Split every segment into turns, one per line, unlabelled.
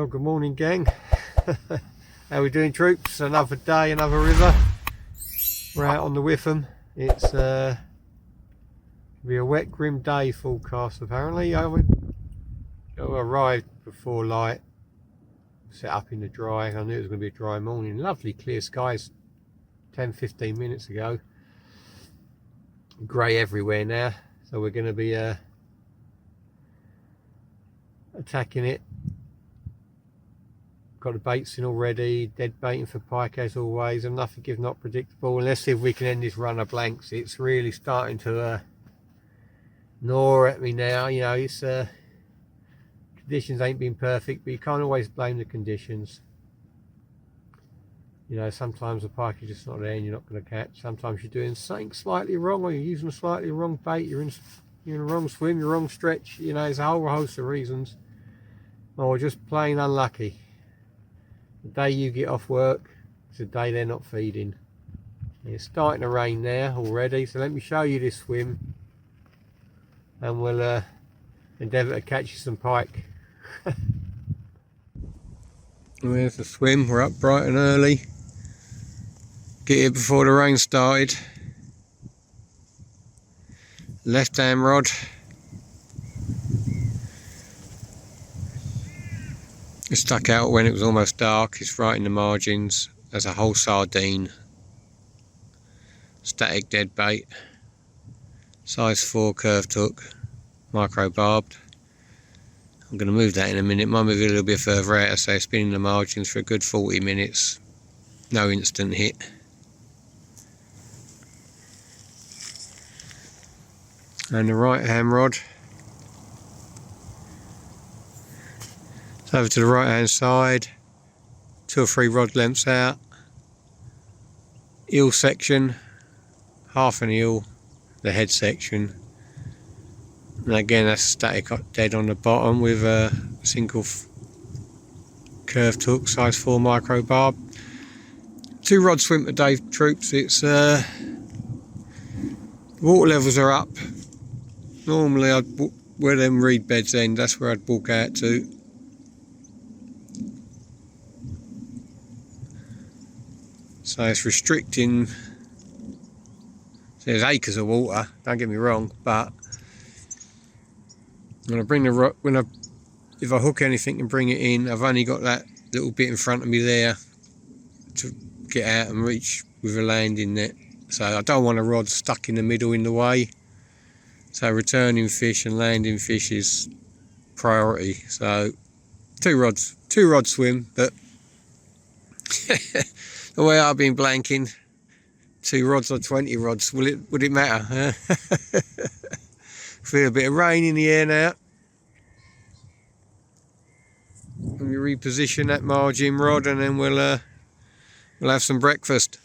Well, good morning, gang. How we doing, troops? Another day, another river. We're out on the Witham. It's be a wet, grim day forecast apparently. I arrived before light, set up in the dry. I knew it was going to be a dry morning. Lovely clear skies 10-15 minutes ago. Grey everywhere now, so we're going to be attacking it. Got the baits in already, dead baiting for pike as always, and nothing is not predictable. And let's see if we can end this run of blanks. It's really starting to gnaw at me now. You know, it's conditions ain't been perfect, but you can't always blame the conditions. You know, sometimes the pike is just not there and you're not going to catch. Sometimes you're doing something slightly wrong, or you're using a slightly wrong bait, you're in a wrong swim, you're wrong stretch. You know, there's a whole host of reasons. Or just plain unlucky. The day you get off work, it's the day they're not feeding. It's starting to rain now already, so let me show you this swim and we'll endeavour to catch you some pike. There's the swim. We're up bright and early. Get here before the rain started. Left hand rod. It stuck out when it was almost dark. It's right in the margins. There's a whole sardine. Static dead bait. Size 4 curved hook. Micro barbed. I'm going to move that in a minute. Might move it a little bit further out. So it's been in the margins for a good 40 minutes. No instant hit. And the right hand rod. Over to the right hand side, 2 or 3 rod lengths out, eel section, half an eel, the head section, and again that's static dead on the bottom with a single curved hook, size 4 micro barb. 2 rod swim today, troops. It's water levels are up. Normally where them reed beds end, that's where I'd walk out to. So it's restricting. There's acres of water, don't get me wrong, but when I bring the rod, if I hook anything and bring it in, I've only got that little bit in front of me there to get out and reach with a landing net. So I don't want a rod stuck in the middle in the way. So returning fish and landing fish is priority. So two rod swim, but the way I've been blanking, 2 rods or 20 rods, would it matter? Feel a bit of rain in the air now. Let me reposition that margin rod and then we'll have some breakfast.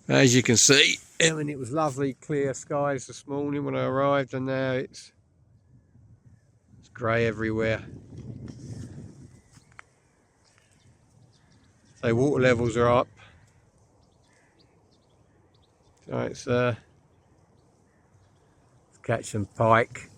As you can see, I mean, it was lovely clear skies this morning when I arrived, and now it's grey everywhere. So water levels are up. So let's catch some pike.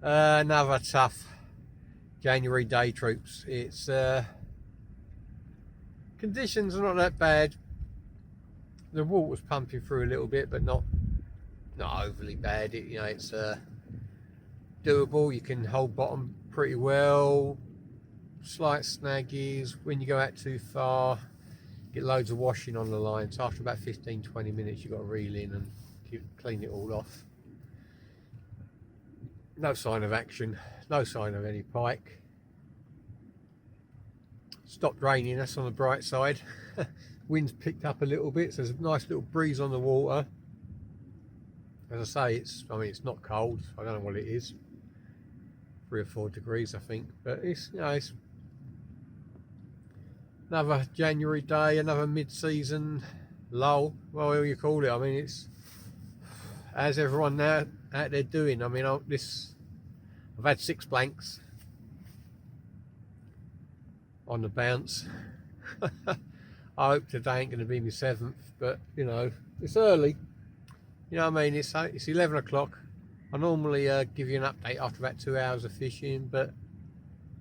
Another tough January day, troops. It's conditions are not that bad. The water's pumping through a little bit, but not overly bad. You know, it's doable. You can hold bottom pretty well. Slight snag is when you go out too far, get loads of washing on the line. So after about 15-20 minutes, you've got to reel in and clean it all off. No sign of action, no sign of any pike. Stopped raining, that's on the bright side. Wind's picked up a little bit, so there's a nice little breeze on the water. As I say, it's not cold. I don't know what it is, 3 or 4 degrees I think, but it's, you know, it's another January day, another mid-season lull, whatever you call it. I mean, it's, how's everyone now out there doing? I mean, I've had 6 blanks on the bounce. I hope today ain't going to be my 7th, but you know, it's early. You know what I mean? It's 11 o'clock. I normally give you an update after about 2 hours of fishing, but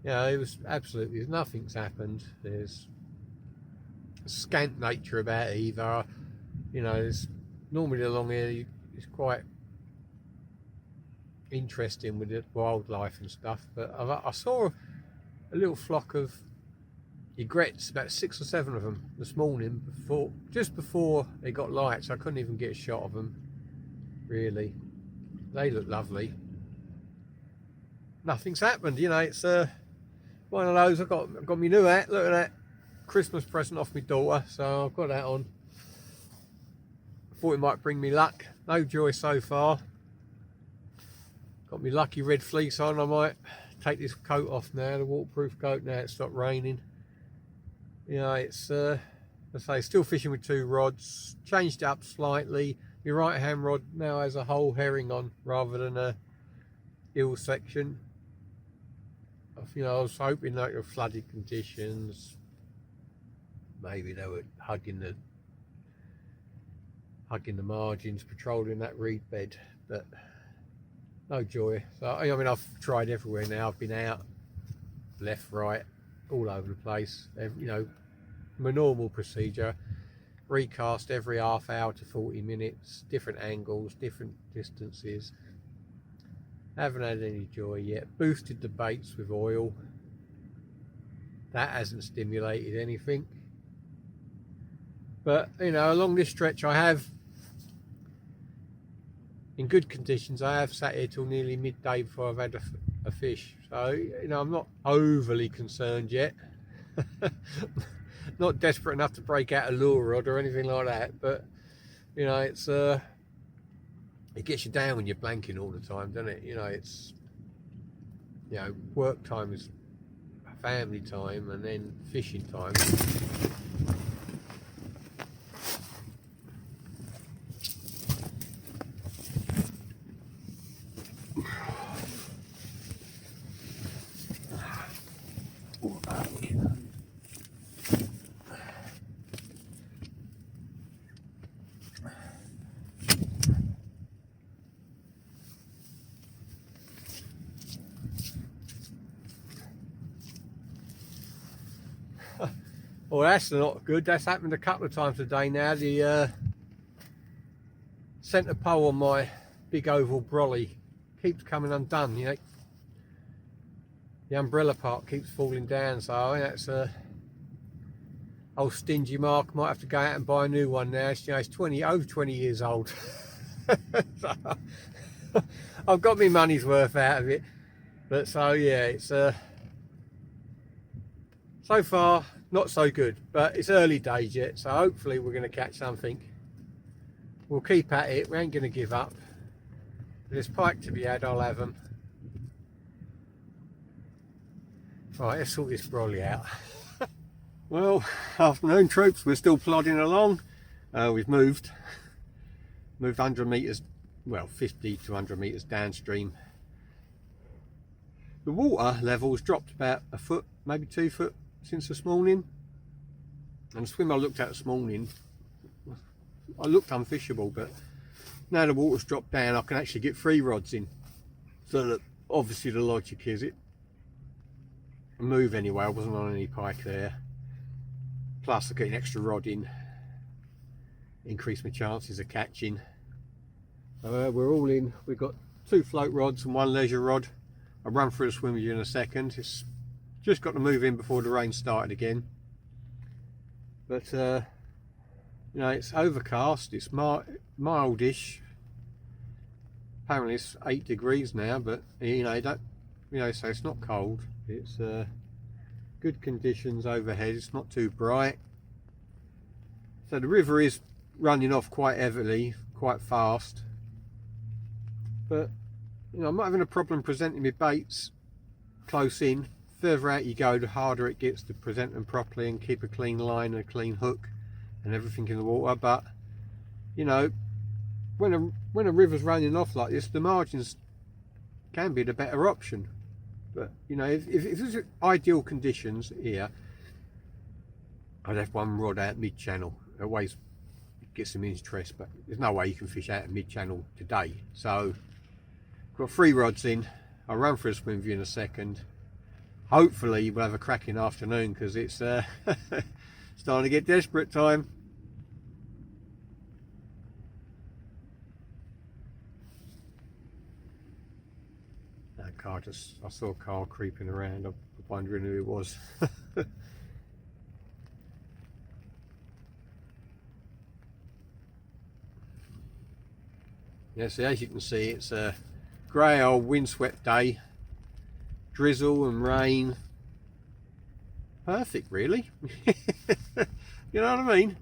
you know, it was absolutely, nothing's happened. There's a scant nature about it either. You know, it's normally along here, it's quite interesting with the wildlife and stuff, but I saw a little flock of egrets, about 6 or 7 of them this morning, just before they got light, so I couldn't even get a shot of them really. They look lovely. Nothing's happened, you know. It's one of those. I've got my new hat. Look at that, Christmas present off my daughter, so I've got that on. Thought it might bring me luck. No joy so far. Got my lucky red fleece on. I might take this coat off now, the waterproof coat, now it's stopped raining. You know, it's as I say, still fishing with 2 rods. Changed it up slightly. My right hand rod now has a whole herring on rather than a eel section. You know, I was hoping that the flooded conditions, maybe they were hugging the margins, patrolling that reed bed, but no joy. So I mean, I've tried everywhere now. I've been out, left, right, all over the place. You know, my normal procedure: recast every half hour to 40 minutes, different angles, different distances. Haven't had any joy yet. Boosted the baits with oil. That hasn't stimulated anything. But you know, along this stretch I have, in good conditions, I have sat here till nearly midday before I've had a fish. So, you know, I'm not overly concerned yet. Not desperate enough to break out a lure rod or anything like that, but you know, it's it gets you down when you're blanking all the time, doesn't it? You know, it's, you know, work time is family time, and then fishing time. Well, that's not good. That's happened a couple of times today now. The centre pole on my big oval brolly keeps coming undone. You know, the umbrella part keeps falling down, so that's a old stingy mark. Might have to go out and buy a new one now. It's, you know, it's over 20 years old. So, I've got my money's worth out of it. But so yeah, it's so far not so good, but it's early days yet, so hopefully we're going to catch something. We'll keep at it. We ain't going to give up. If there's pike to be had, I'll have them. Right, let's sort this brolly out. Well, afternoon troops, we're still plodding along. We've moved 100 metres, well, 50 to 100 metres downstream. The water level's dropped about a foot, maybe 2 foot since this morning. And the swim I looked at this morning, I looked unfishable, but now the water's dropped down, I can actually get 3 rods in. So that obviously the logic is it move anyway. I wasn't on any pike there. Plus I get an extra rod in, increase my chances of catching. We're all in. We've got 2 float rods and 1 leisure rod. I'll run through the swim with you in a second. It's just got to move in before the rain started again. But you know, it's overcast, it's mildish, apparently it's 8 degrees now, but you know, so it's not cold. It's good conditions overhead. It's not too bright. So the river is running off quite heavily, quite fast. But you know, I'm not having a problem presenting my baits close in. Further out you go, the harder it gets to present them properly and keep a clean line and a clean hook and everything in the water. But you know, when a river's running off like this, the margins can be the better option. But you know, if it's ideal conditions here, I'd have one rod out mid-channel. It always gets some interest, but there's no way you can fish out of mid-channel today. So got 3 rods in. I'll run for a swim with you in a second. Hopefully we'll have a cracking afternoon, because it's starting to get desperate time. That car I saw a car creeping around. I'm wondering who it was. Yeah, so as you can see, it's a grey old windswept day. Drizzle and rain. Perfect, really. You know what I mean?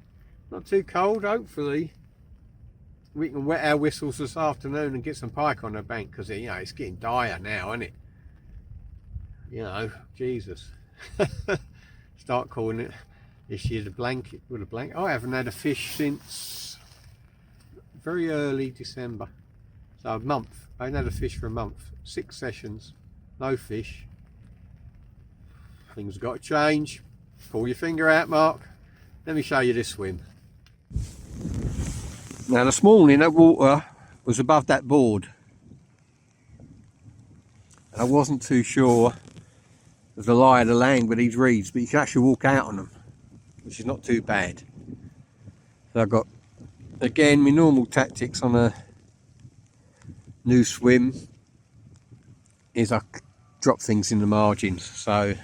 Not too cold. Hopefully we can wet our whistles this afternoon and get some pike on the bank, because you know, it's getting dire now, isn't it? You know, Jesus. Start calling it this year the blanket with a blanket. I haven't had a fish since very early December, so a month. I haven't had a fish for a month. 6 sessions, no fish. Things have got to change. Pull your finger out, Mark. Let me show you this swim. Now this morning that water was above that board. I wasn't too sure of the lie of the land with these reeds, but you can actually walk out on them, which is not too bad. So I've got, again, my normal tactics on a new swim is I drop things in the margins. So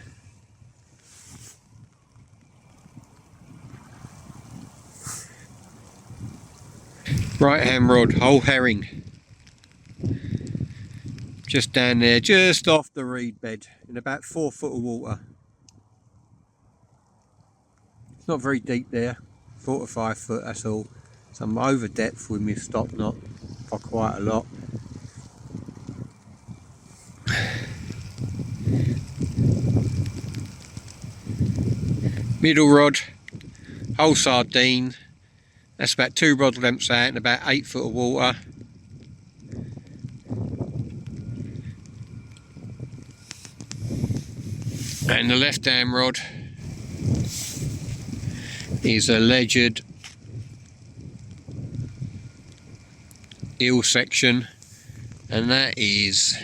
right hand rod, whole herring, just down there, just off the reed bed, in about 4 foot of water. It's not very deep there, 4 to 5 foot, that's all. So I'm over depth with my stop knot by quite a lot. Middle rod, whole sardine. That's about 2 rod lengths out in about 8 foot of water. And the left hand rod is a Legend eel section, and that is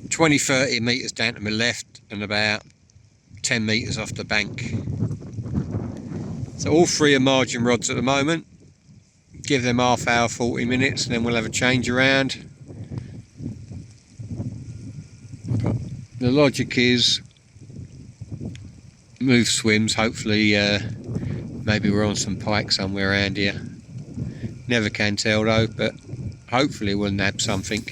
20-30 metres down to my left and about 10 metres off the bank. So all 3 are margin rods at the moment. Give them half hour, 40 minutes, and then we'll have a change around. But the logic is move swims, hopefully maybe we're on some pike somewhere around here. Never can tell though, but hopefully we'll nab something.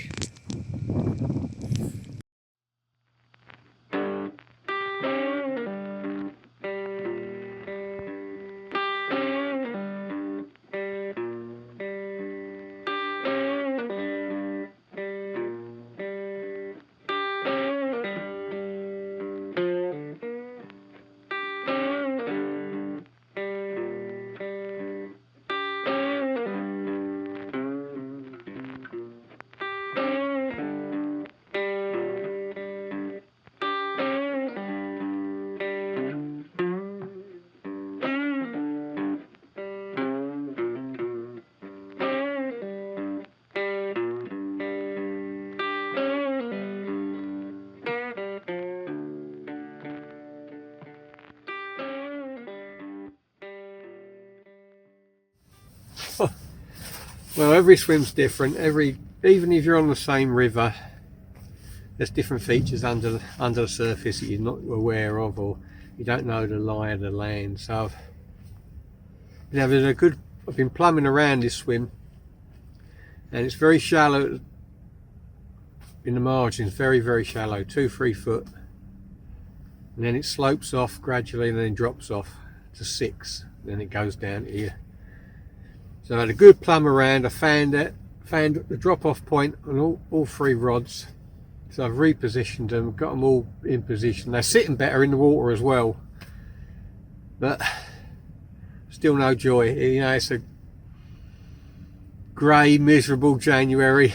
Well, every swim's different. Even if you're on the same river, there's different features under the surface that you're not aware of, or you don't know the lie of the land. So I've been plumbing around this swim and it's very shallow in the margins, very shallow, 2-3 foot, and then it slopes off gradually and then drops off to 6, then it goes down here. So I had a good plumb around. I found the drop-off point on all 3 rods, so I've repositioned them, got them all in position. They're sitting better in the water as well, but still no joy. You know, it's a grey, miserable January.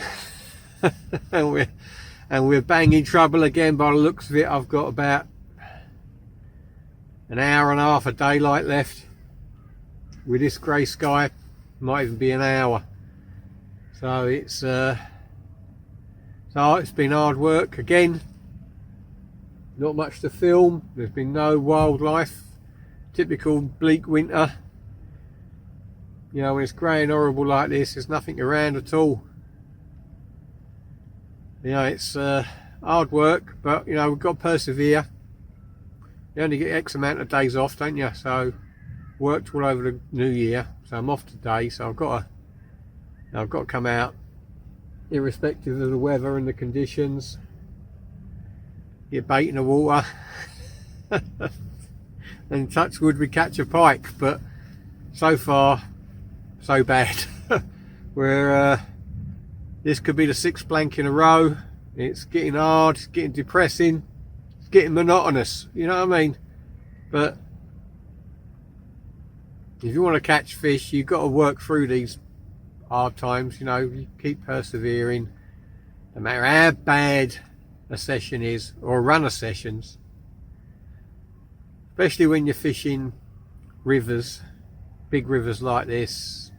and we're banging trouble again by the looks of it. I've got about an hour and a half of daylight left with this grey sky. Might even be an hour. So it's been hard work again. Not much to film. There's been no wildlife. Typical bleak winter. You know, when it's grey and horrible like this, there's nothing around at all. You know, it's hard work, but you know, we've got to persevere. You only get X amount of days off, don't you? So worked all over the new year, so I'm off today. So I've got to come out, irrespective of the weather and the conditions. Get bait in the water, and touch wood we catch a pike. But so far, so bad. This could be the 6th blank in a row. It's getting hard, it's getting depressing, it's getting monotonous, you know what I mean? But if you want to catch fish, you've got to work through these hard times. You know, you keep persevering, no matter how bad a session is, or a run of sessions, especially when you're fishing rivers, big rivers like this.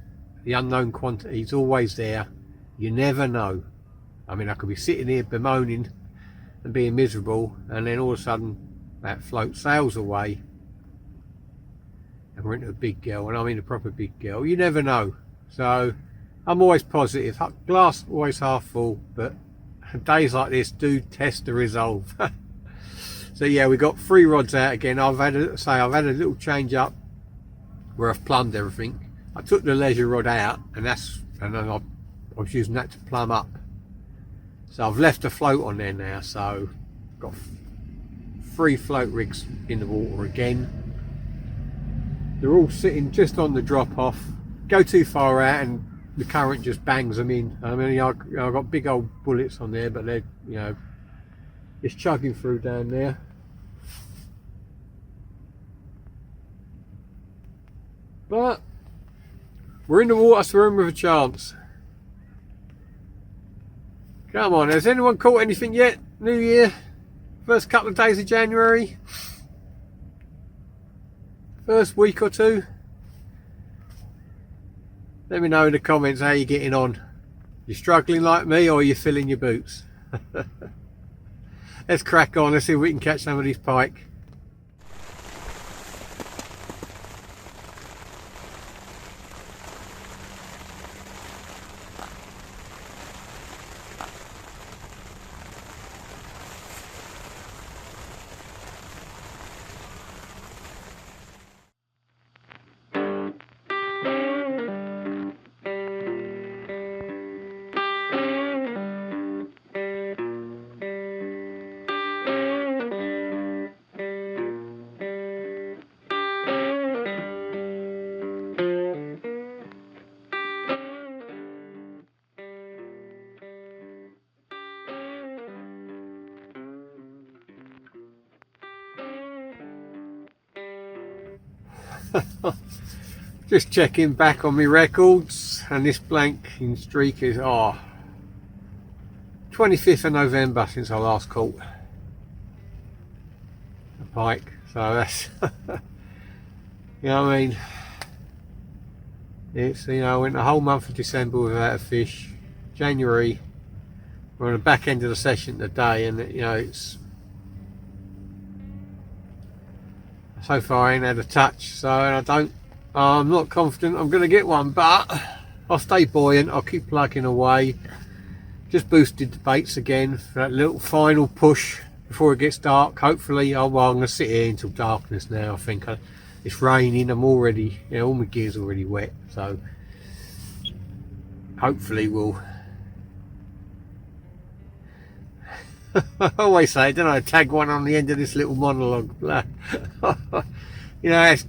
The unknown quantity is always there. You never know. I mean, I could be sitting here bemoaning and being miserable, and then all of a sudden that float sails away and we're into a big girl, and I mean a proper big girl. You never know. So I'm always positive. Glass always half full, but days like this do test the resolve. So yeah, we got 3 rods out again. I've had a little change up where I've plumbed everything. I took the leisure rod out, and then I was using that to plumb up. So I've left a float on there now, so got 3 float rigs in the water again. They're all sitting just on the drop off. Go too far out and the current just bangs them in. I mean, I've got big old bullets on there, but they're, you know, it's chugging through down there. But we're in the water, so we're in with a chance. Come on, has anyone caught anything yet? New Year, first couple of days of January, first week or two. Let me know in the comments how you're getting on. You struggling like me, or are you filling your boots? Let's crack on, let's see if we can catch some of these pike. Just checking back on my records, and this blanking streak is 25th of November since I last caught a pike. So that's you know what I mean, it's, you know, I went the whole month of December without a fish. January, we're on the back end of the session today, and you know, it's so far I ain't had a touch, so I'm not confident I'm going to get one, but I'll stay buoyant, I'll keep plugging away. Just boosted the baits again for that little final push before it gets dark. Hopefully, I'm going to sit here until darkness now. I think it's raining, I'm already, you know, all my gear's already wet, so hopefully we'll I always say, don't I, tag one on the end of this little monologue. You know, it's,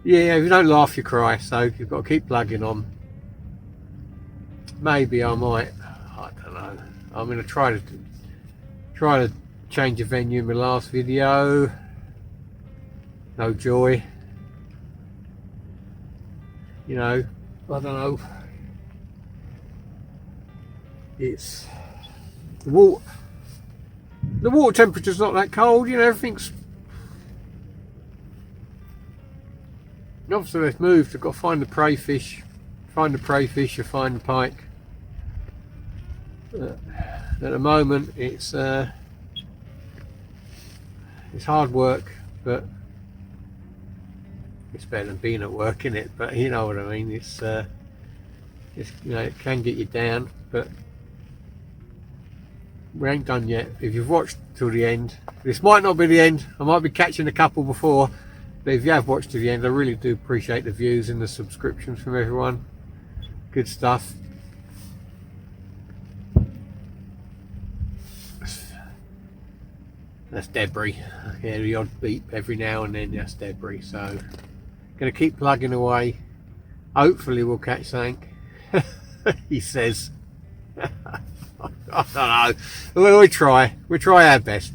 yeah, if you don't laugh, you cry. So you've got to keep plugging on. Maybe I might. I don't know. I'm going to try to change the venue in my last video. No joy. You know, I don't know. It's the water temperature's not that cold. You know, everything's. Obviously, they've moved. I've got to find the prey fish. Find the prey fish or find the pike. At the moment, it's hard work, but it's better than being at work, isn't it? But you know what I mean. It's you know, it can get you down, but we ain't done yet. If you've watched till the end, this might not be the end. I might be catching a couple before, but if you have watched to the end, I really do appreciate the views and the subscriptions from everyone. Good stuff. That's debris. Yeah, the odd beep every now and then, that's debris. So, gonna keep plugging away. Hopefully we'll catch something. He says. I don't know. We'll try our best.